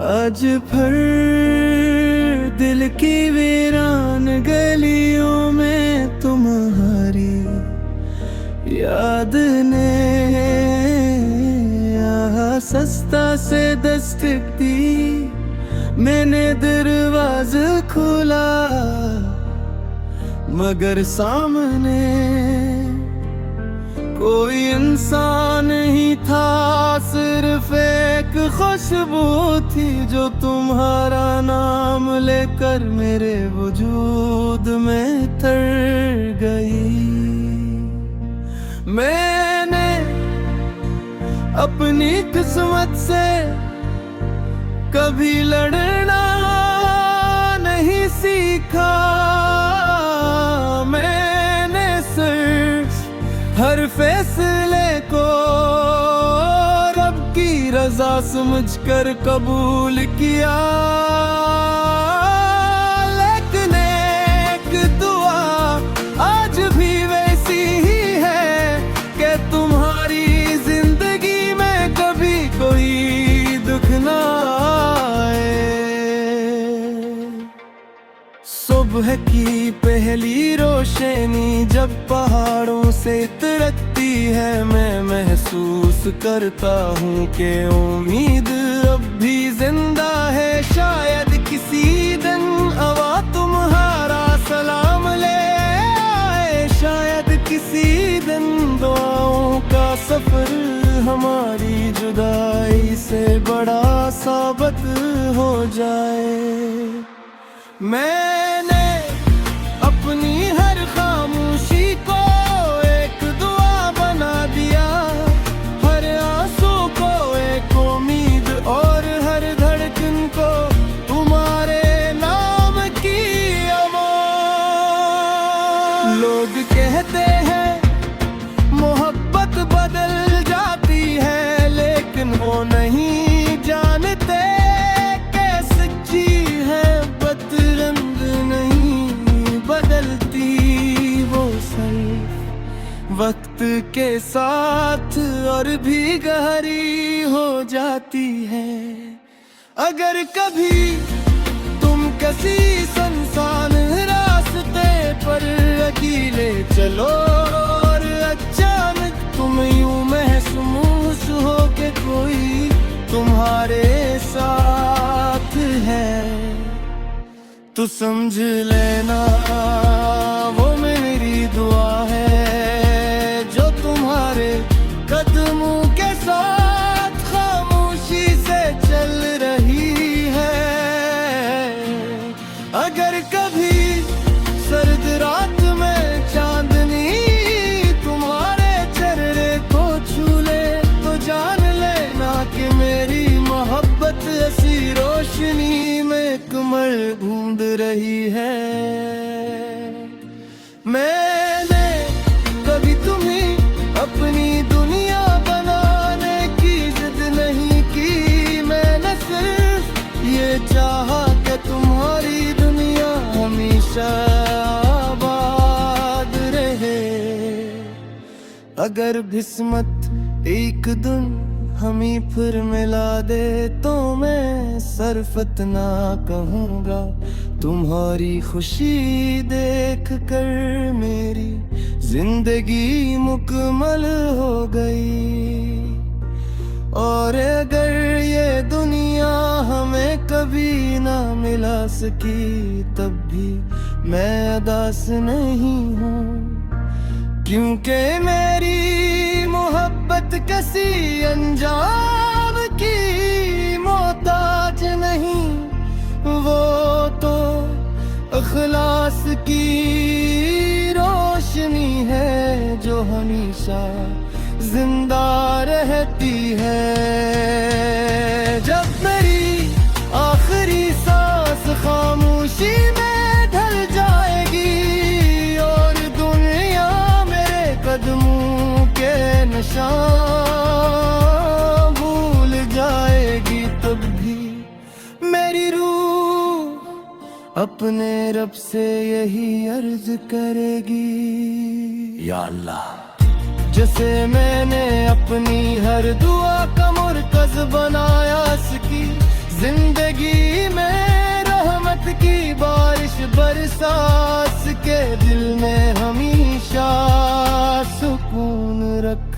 आज भर दिल की वीरान गलियों में तुम्हारी याद ने यहाँ सस्ता से दस्तक दी। मैंने दरवाज़ा खोला मगर सामने कोई इंसान ही था, सिर्फ एक खुशबू थी जो तुम्हारा नाम लेकर मेरे वजूद में तर गई। मैंने अपनी किस्मत से कभी लड़ना नहीं सीखा। मैंने सिर्फ हर फैसले को रब की रजा समझकर कबूल किया। लेकिन एक दुआ आज भी वैसी ही है कि तुम्हारी जिंदगी में कभी कोई दुख ना आए। सुबह की पहली रोशनी जब पहाड़ों से उतरती है, मैं महसूस करता हूँ कि उम्मीद अब भी जिंदा है। शायद किसी दिन हवा तुम्हारा सलाम ले आए, शायद किसी दिन दुआओं का सफर हमारी जुदाई से बड़ा साबित हो जाए। मैंने अपनी हर खामोशी को एक दुआ बना दिया, हर आंसू को एक उम्मीद और हर धड़कन को तुम्हारे नाम की आवाज़। लोग कहते हैं मोहब्बत बदल जाती है, लेकिन वो नहीं जानते कि सच्ची है बदरंग नहीं बदलती, वो सिर्फ वक्त के साथ और भी गहरी हो जाती है। अगर कभी तुम किसी सुनसान रास्ते पर अकेले चलो और अचानक तुम यूं महसूस हो कि कोई तुम्हारे साथ है, तो समझ लेना वो मेरी दुआ है जो तुम्हारे कदमों के साथ खामोशी से चल रही है। अगर कभी सर्द रात में चांदनी तुम्हारे चेहरे को छू ले, तो जान लेना कि मेरी मोहब्बत ऐसी रोशनी में कमल ढूंढ रही है। मैंने कभी तुम्हें अपनी दुनिया बनाने की जिद नहीं की, मैंने सिर्फ ये चाहा कि तुम्हारी दुनिया हमेशा आबाद रहे। अगर किस्मत एक दिन हमें फिर मिला दे तो मैं सरफत ना कहूँगा, तुम्हारी खुशी देख कर मेरी जिंदगी मुकम्मल हो गई। और अगर ये दुनिया हमें कभी ना मिला सकी, तब भी मैं उदास नहीं हूँ, क्योंकि मेरी मोहब्बत किसी अंजाम की मोहताज नहीं, वो तो इखलास की रोशनी है जो हमेशा जिंदा रहती है। जब मेरी आखिरी सांस खामोशी में ढल जाएगी और दुनिया मेरे कदमों के निशान भूल जाएगी, तब भी मेरी रूह अपने रब से यही अर्ज करेगी, या अल्लाह तुझसे मैंने अपनी हर दुआ का मुरकज बनाया सकी। जिंदगी में रहमत की बारिश बरसात के दिल में हमेशा सुकून रख।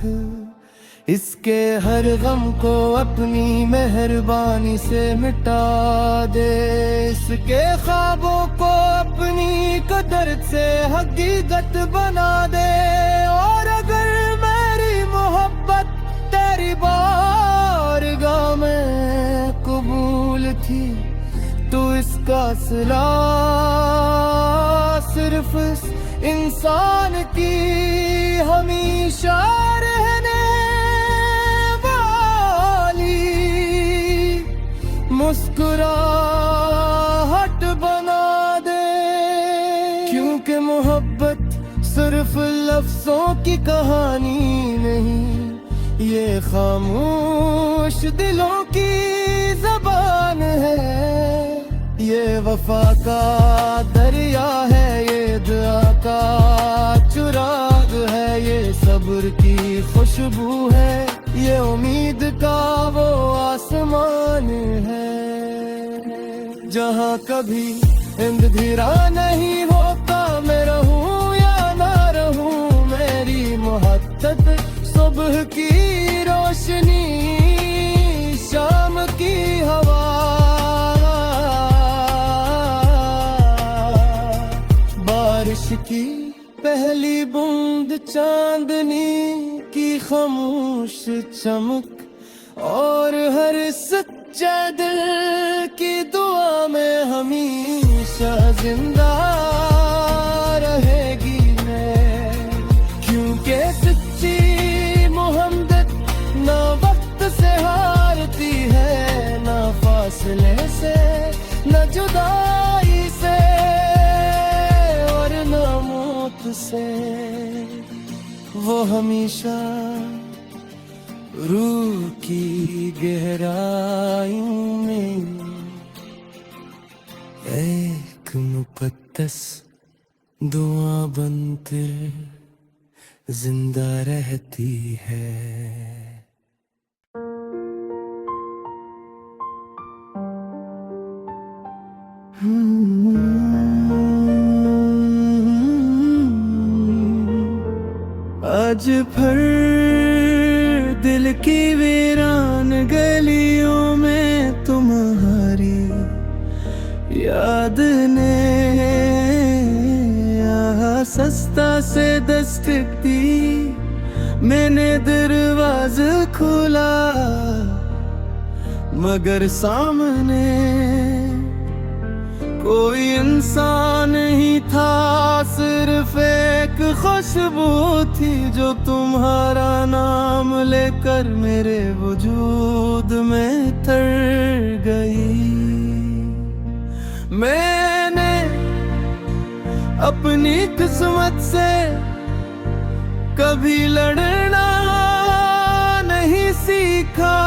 इसके हर गम को अपनी मेहरबानी से मिटा दे। इसके ख्वाबों को अपनी कुदरत से हकीकत बना दे। और अगर मेरी मोहब्बत तेरी बारगाह में कबूल थी तो इसका सिला सिर्फ इस इंसान की हमेशा रहने मुस्कुराहट बना दे। क्योंकि मोहब्बत सिर्फ लफ्जों की कहानी नहीं, ये खामोश दिलों की ज़बान है। ये वफा का दरिया है, ये दुआ का चुराग है, ये सब्र की खुशबू है, ये उम्मीद का वो आसमान है। जहाँ कभी अंधेरा नहीं होता, मैं रहूं या ना रहूं, मेरी मोहब्बत सुबह की रोशनी, शाम की हवा, बारिश की पहली बूंद, चांदनी की खामोश चमक, और हर सच्चा दिल की दुआ में हमेशा जिंदा रहेगी मैं। क्योंकि सच्ची मोहब्बत ना वक्त से हारती है, ना फासले से, ना जुदाई से, और ना मौत से। वो हमेशा रूह की गहराइयों में एक मुकद्दस दुआ बनकर जिंदा रहती है। आज भर दिल की वीरान गलियों में तुम्हारी याद ने यहाँ सस्ता से दस्तक दी। मैंने दरवाज़ा खोला मगर सामने कोई इंसान नहीं था, सिर्फ एक खुशबू थी जो तुम्हारा नाम लेकर मेरे वजूद में तर गई। मैंने अपनी किस्मत से कभी लड़ना नहीं सीखा।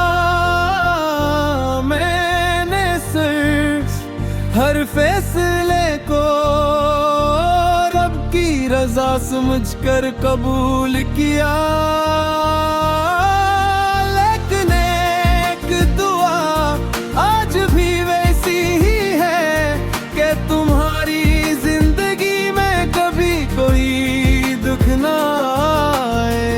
मैंने सिर्फ हर फैसले को रब की रजा समझकर कबूल किया। लेकिन एक दुआ आज भी वैसी ही है कि तुम्हारी जिंदगी में कभी कोई दुख ना आए।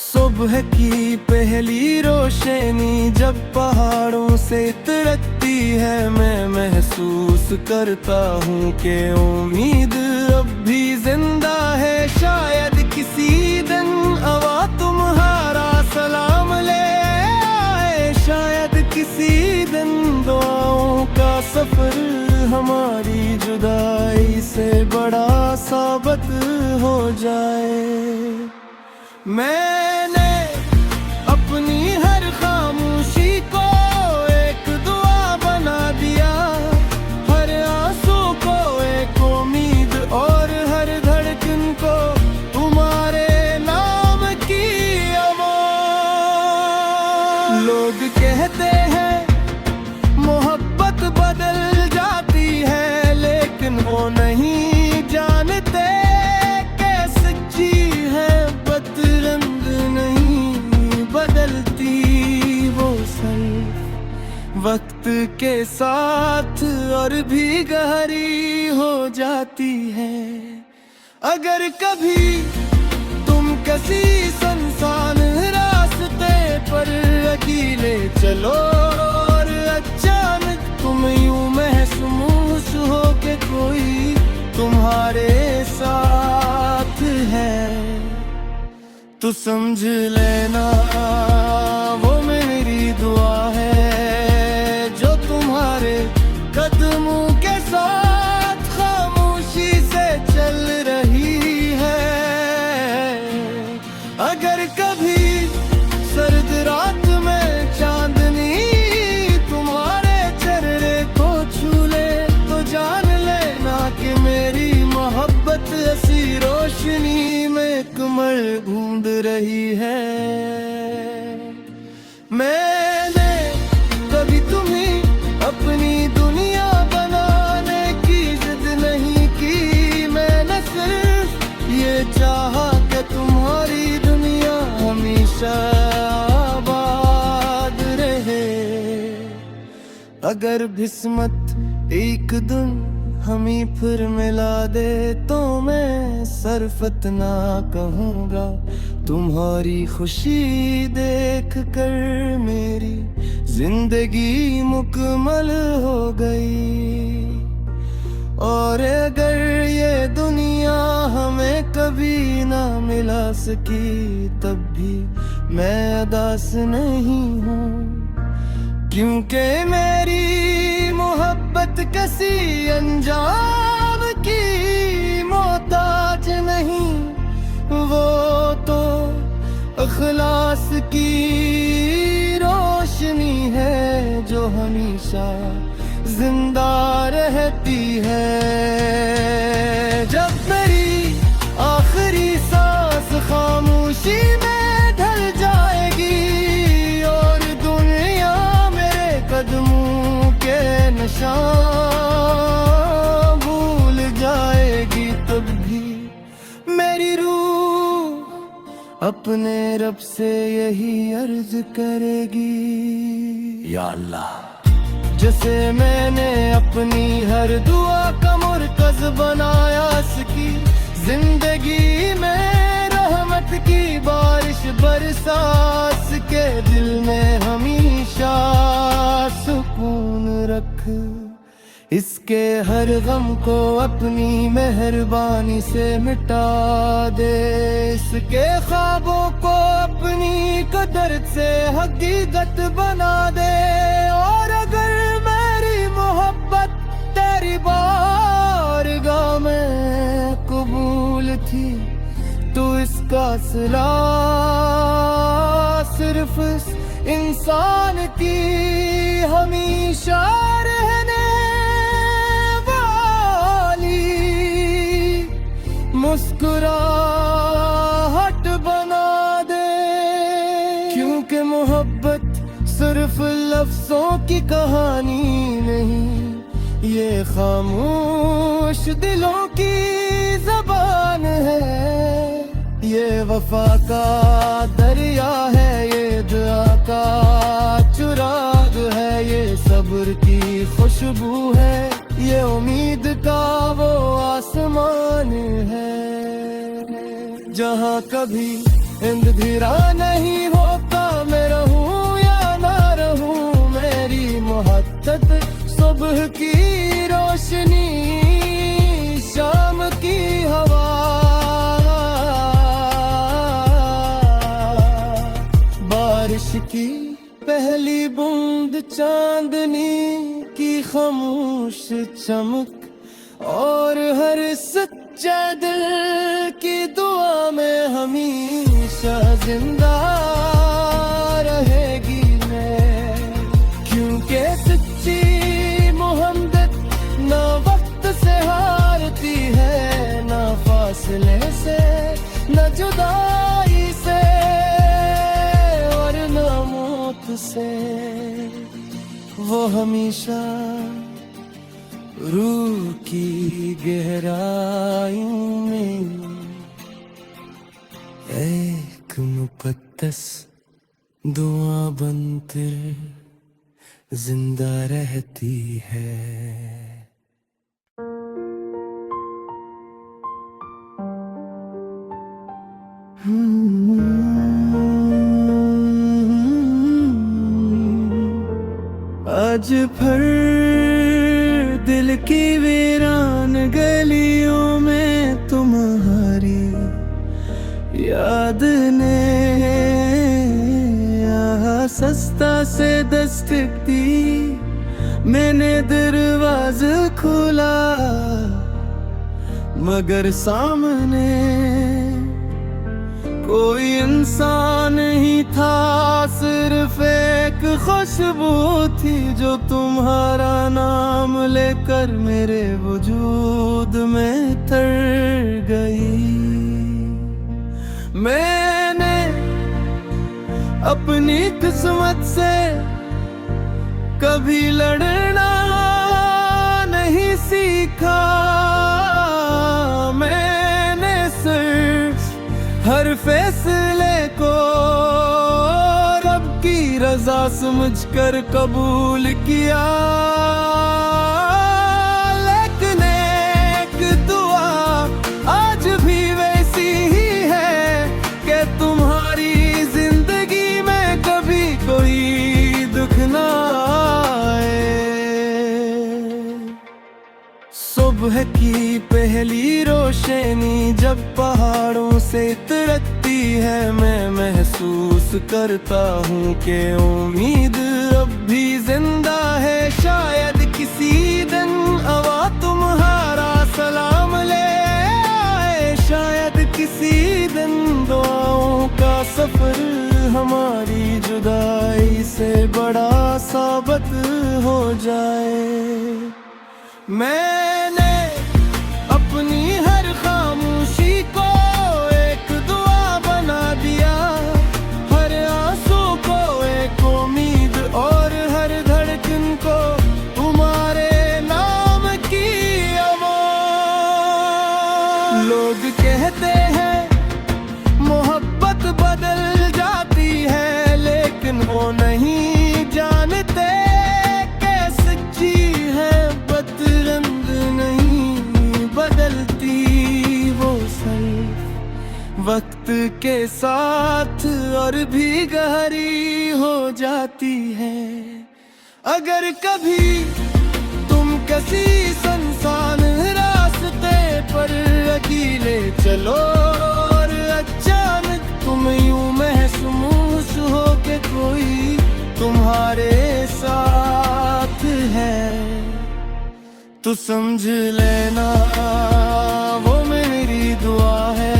सुबह की पहली रोशनी जब पहाड़ों से उतरती है, मैं महसूस करता हूँ कि उम्मीद अब भी जिंदा है। शायद किसी दिन हवा तुम्हारा सलाम ले आए, शायद किसी दिन दुआओं का सफर हमारी जुदाई से बड़ा साबित हो जाए। मैंने अपनी हर खामोशी को एक दुआ बना दिया, हर आंसू को एक उम्मीद, और हर धड़कन को तुम्हारे नाम की आवाज़। लोग कहते हैं मोहब्बत बदल जाती है, लेकिन वो नहीं जानते कैसे के साथ और भी गहरी हो जाती है। अगर कभी तुम किसी सुनसान रास्ते पर अकेले चलो और अचानक तुम यूं महसूस हो के कोई तुम्हारे साथ है, तो समझ लेना वो मेरी दुआ है जो तुम्हारे कदमों के साथ खामोशी से चल रही है। अगर कभी सर्द रात में चांदनी तुम्हारे चेहरे को छू ले, तो जान लेना कि मेरी मोहब्बत ऐसी रोशनी में कमल ढूंढ रही है। मैंने कभी तुम्हें अपनी दुनिया बनाने की जिद नहीं की, मैंने सिर्फ ये चाहा कि तुम्हारी दुनिया हमेशा आबाद रहे। अगर किस्मत एक दिन हमें फिर मिला दे तो मैं सरफत ना कहूँगा, तुम्हारी खुशी देख कर मेरी जिंदगी मुकम्मल हो गई। और अगर ये दुनिया हमें कभी ना मिला सकी तब भी मैं उदास नहीं हूँ, क्योंकि मेरी मोहब्बत किसी अंजाम की मोहताज नहीं, वो तो अखलास की रोशनी है जो हमेशा जिंदा रहती है। जब मेरी आखिरी सांस खामोशी में ढल जाएगी और दुनिया मेरे कदमों के निशान भूल जाएगी, तब भी मेरी रूह अपने रब से यही अर्ज करेगी, या अल्लाह जैसे मैंने अपनी हर दुआ का मुर्कज़ बनाया इसकी जिंदगी में रहमत की बारिश बरसात के दिल में हमेशा सुकून रख, इसके हर गम को अपनी मेहरबानी से मिटा दे, इसके ख्वाबों को अपनी कुदरत से हकीकत बना दे। और अगर मेरी मोहब्बत तेरी बारगाह में कबूल थी तो इसका सिला सिर्फ इस इंसान की हमेशा रहने मुस्कुराहट बना दे, क्योंकि मोहब्बत सिर्फ लफ्जों की कहानी नहीं, ये खामोश दिलों की ज़बान है, ये वफा का दरिया है, ये दुआ का चुराग है, ये सब्र की खुशबू है, ये उम्मीद का वो आसमान है। जहाँ कभी अंधेरा नहीं होता मैं रहूं या ना रहूं, मेरी मोहब्बत सुबह की रोशनी शाम की हवा, बारिश की पहली बूंद चांदनी की खामोश चमक, और हर सच्चा दिल की दुआ में हमेशा जिंदा रहेगी मैं, क्योंकि सच्ची मोहब्बत ना वक्त से हारती है, ना फासले से, ना जुदाई से, और ना मौत से, वो हमेशा रूह की गहराइयों में एक मुकद्दस दुआ बनते जिंदा रहती है। आज फिर दिल की वीरान गलियों में तुम्हारी याद ने यहाँ सस्ता से दस्तक दी। मैंने दरवाज़ा खोला मगर सामने कोई इंसान ही था, सिर्फ एक खुशबू थी जो तुम्हारा नाम लेकर मेरे वजूद में तर गई। मैंने अपनी किस्मत से कभी लड़ना नहीं सीखा। मैंने सिर्फ हर फैसले को रब की रजा समझकर कबूल किया। लेकिन एक दुआ आज भी वैसी ही है कि तुम्हारी जिंदगी में कभी कोई दुख ना आए। सुबह की पहली रोशनी जब पहाड़ों से उतरती है, मैं महसूस करता हूँ कि उम्मीद अब भी जिंदा है। शायद किसी दिन हवा तुम्हारा सलाम ले आए, शायद किसी दिन दुआओं का सफर हमारी जुदाई से बड़ा साबित हो जाए। मैंने अपनी हर खामोशी को एक दुआ बना दिया, हर आंसू को एक उम्मीद और हर धड़कन को तुम्हारे नाम की आवाज़। लोग कहते हैं मोहब्बत बदल जाती है, लेकिन वो नहीं जानते कि सच्ची है बदरंग नहीं बदलती। वो सिर्फ वक्त के साथ और भी गहरी हो जाती है। अगर कभी तुम किसी सुनसान रास्ते पर अकेले चलो और अचानक तुम यूं महसूस हो कि कोई तुम्हारे साथ है, तो समझ लेना वो मेरी दुआ है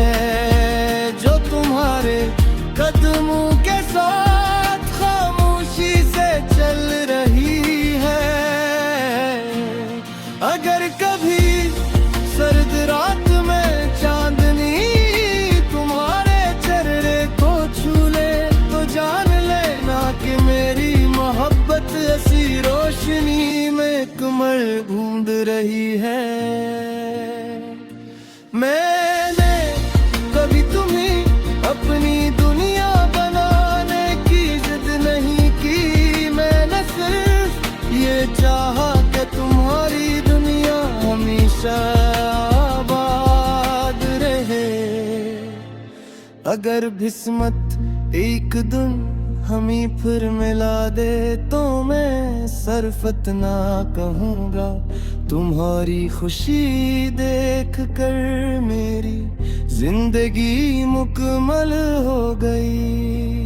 जो तुम्हारे कदमों के साथ खामोशी से चल रही है। अगर कभी सर्द रात में चांदनी तुम्हारे चेहरे को छू ले, तो जान लेना कि मेरी मोहब्बत ऐसी रोशनी में कमर ढूंढ रही है। मैंने कभी तुम्हें अपनी दुनिया बनाने की जिद नहीं की, मैंने सिर्फ ये चाहा कि तुम्हारी दुनिया हमेशा आबाद रहे। अगर किस्मत एक दिन हमें फिर मिला दे तो मैं सरफत ना कहूँगा। तुम्हारी खुशी देख कर मेरी जिंदगी मुकम्मल हो गई।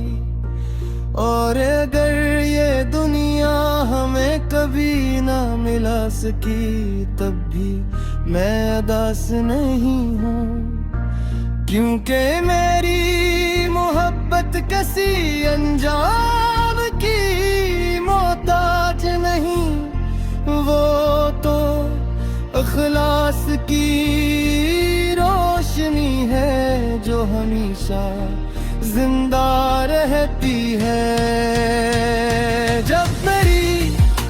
और अगर ये दुनिया हमें कभी ना मिला सकी, तब भी मैं उदास नहीं हूँ, क्योंकि मेरी मोहब्बत किसी अंजाम की मोहताज नहीं। वो तो इखलास की रोशनी है जो हमेशा जिंदा रहती है। जब मेरी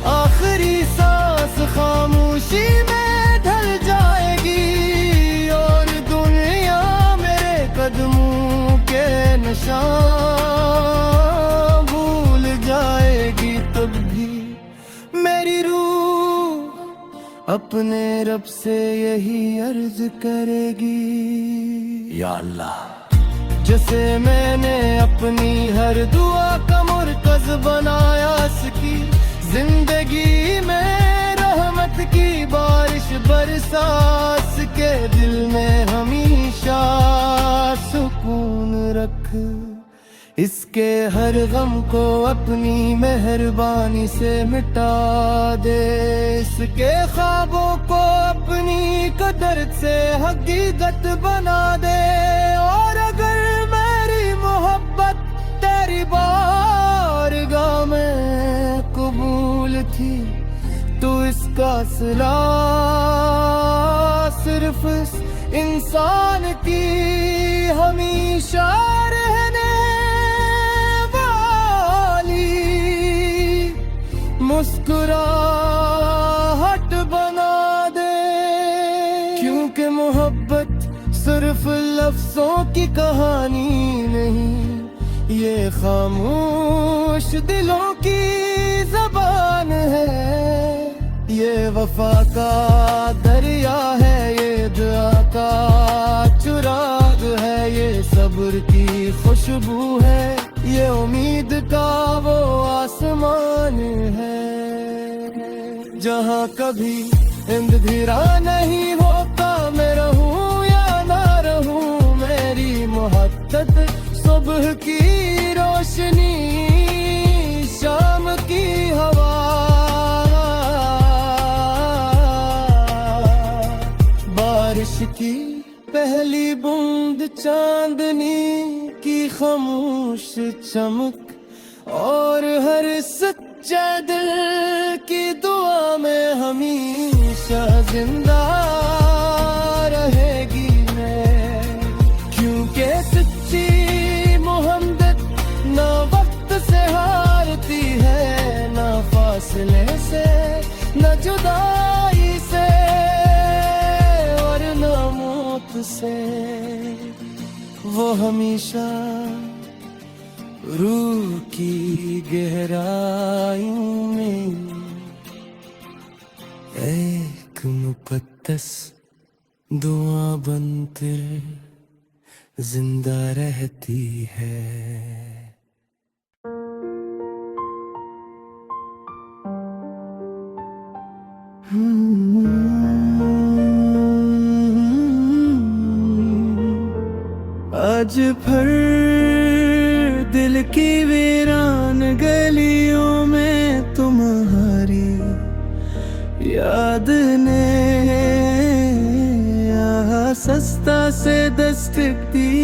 आखिरी सांस खामोशी में ढल जाएगी और दुनिया मेरे कदमों के निशान भूल जाएगी, तब भी अपने रब से यही अर्ज करेगी, या अल्लाह। जैसे मैंने अपनी हर दुआ का मुर्कज़ बनाया इसकी जिंदगी में रहमत की बारिश बरसात के दिल में हमेशा सुकून रख। इसके हर गम को अपनी मेहरबानी से मिटा दे, इसके ख्वाबों को अपनी कदरत से हकीकत बना दे। और अगर मेरी मोहब्बत तेरी बारगाह में कबूल थी तो इसका सिला सिर्फ इस इंसान की हमेशा रहने वाली मुस्कुराहट बना दे। क्योंकि मोहब्बत सिर्फ लफ्जों की कहानी नहीं, ये खामोश दिलों की ज़बान है। ये वफा का दरिया है, ये दुआ का चुराग है, ये सब्र की खुशबू है, ये उम्मीद का वो आसमान है। जहाँ कभी इंतज़ार नहीं होता, मैं रहूं या ना रहूं, मेरी मोहब्बत सुबह की रोशनी, शाम की हवा, बारिश की पहली बूंद, चांदनी की खामोश चमक, और हर सच्चा दिल की दुआ में हमेशा जिंदा रहेगी मैं। क्योंकि सच्ची मोहब्बत ना वक्त से हारती है, ना फासले से, ना जुदाई से, और ना मौत से। वो हमेशा रूह की गहराइयों में एक मुक़द्दस दुआ बनकर जिंदा रहती है। आज भर दिल की वीरान गलियों में तुम्हारी याद ने सस्ता से दस्तक दी।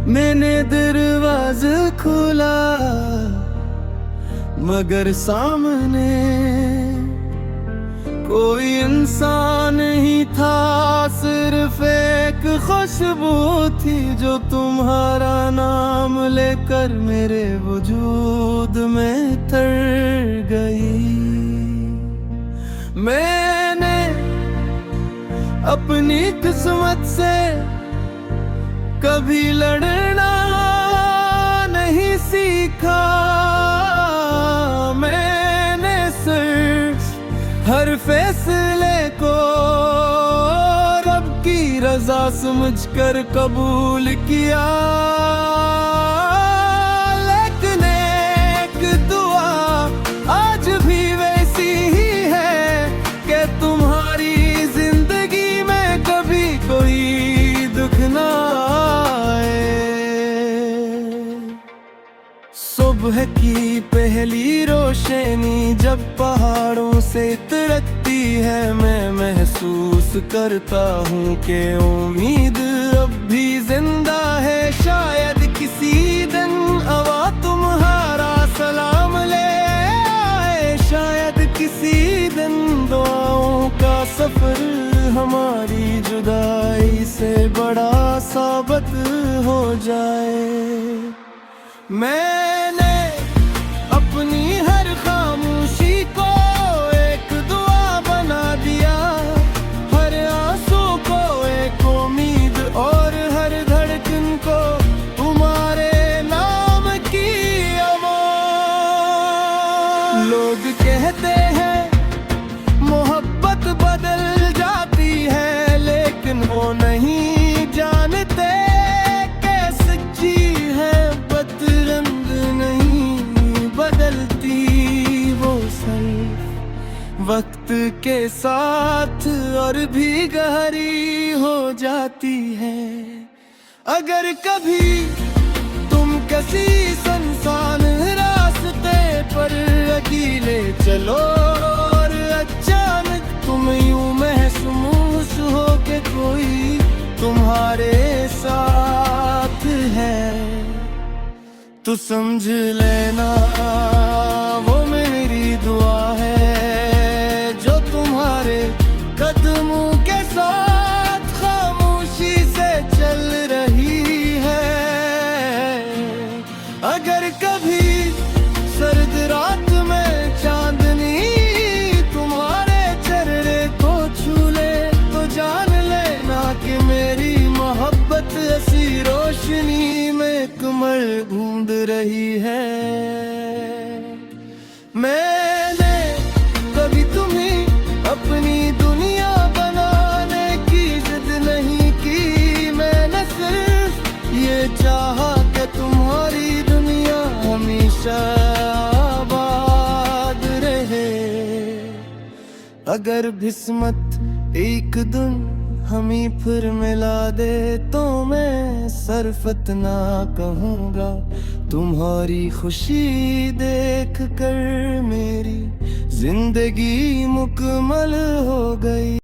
मैंने दरवाज़ा खोला मगर सामने कोई इंसान नहीं था, सिर्फ एक खुशबू थी जो तुम्हारा नाम लेकर मेरे वजूद में तर गई। मैंने अपनी किस्मत से कभी लड़ना नहीं सीखा, मैंने सिर्फ हर फैसले को रब की रजा समझकर कबूल किया। लेकिन एक दुआ आज भी वैसी ही है कि तुम्हारी जिंदगी में कभी कोई दुख ना आए। सुबह की पहली रोशनी जब पहाड़ों से उतरती है, मैं महसूस करता हूँ कि उम्मीद अब भी जिंदा है। शायद किसी दिन हवा तुम्हारा सलाम ले आए, शायद किसी दिन दुआओं का सफर हमारी जुदाई से बड़ा साबित हो जाए। मैंने अपनी हर खामोशी को एक दुआ बना दिया, हर आंसू को एक उम्मीद, और हर धड़कन को तुम्हारे नाम की आवाज़। लोग कहते हैं मोहब्बत के साथ और भी गहरी हो जाती है। अगर कभी तुम किसी सुनसान रास्ते पर अकेले चलो और अचानक तुम यूं महसूस हो के कोई तुम्हारे साथ है, तो समझ लेना वो मेरी दुआ है जो तुम्हारे कदमों के साथ खामोशी से चल रही है। अगर कभी सर्द रात में चांदनी तुम्हारे चेहरे को छू ले, तो जान लेना कि मेरी मोहब्बत ऐसी रोशनी में कमल ढूंढ रही है। मैंने कभी तुम्हें अपनी दुनिया बनाने की जिद नहीं की, मैंने सिर्फ ये चाहा कि तुम्हारी दुनिया हमेशा आबाद रहे। अगर किस्मत एक दिन हमें फिर मिला दे तो मैं सरफत ना कहूँगा, तुम्हारी खुशी देख कर मेरी जिंदगी मुकम्मल हो गई।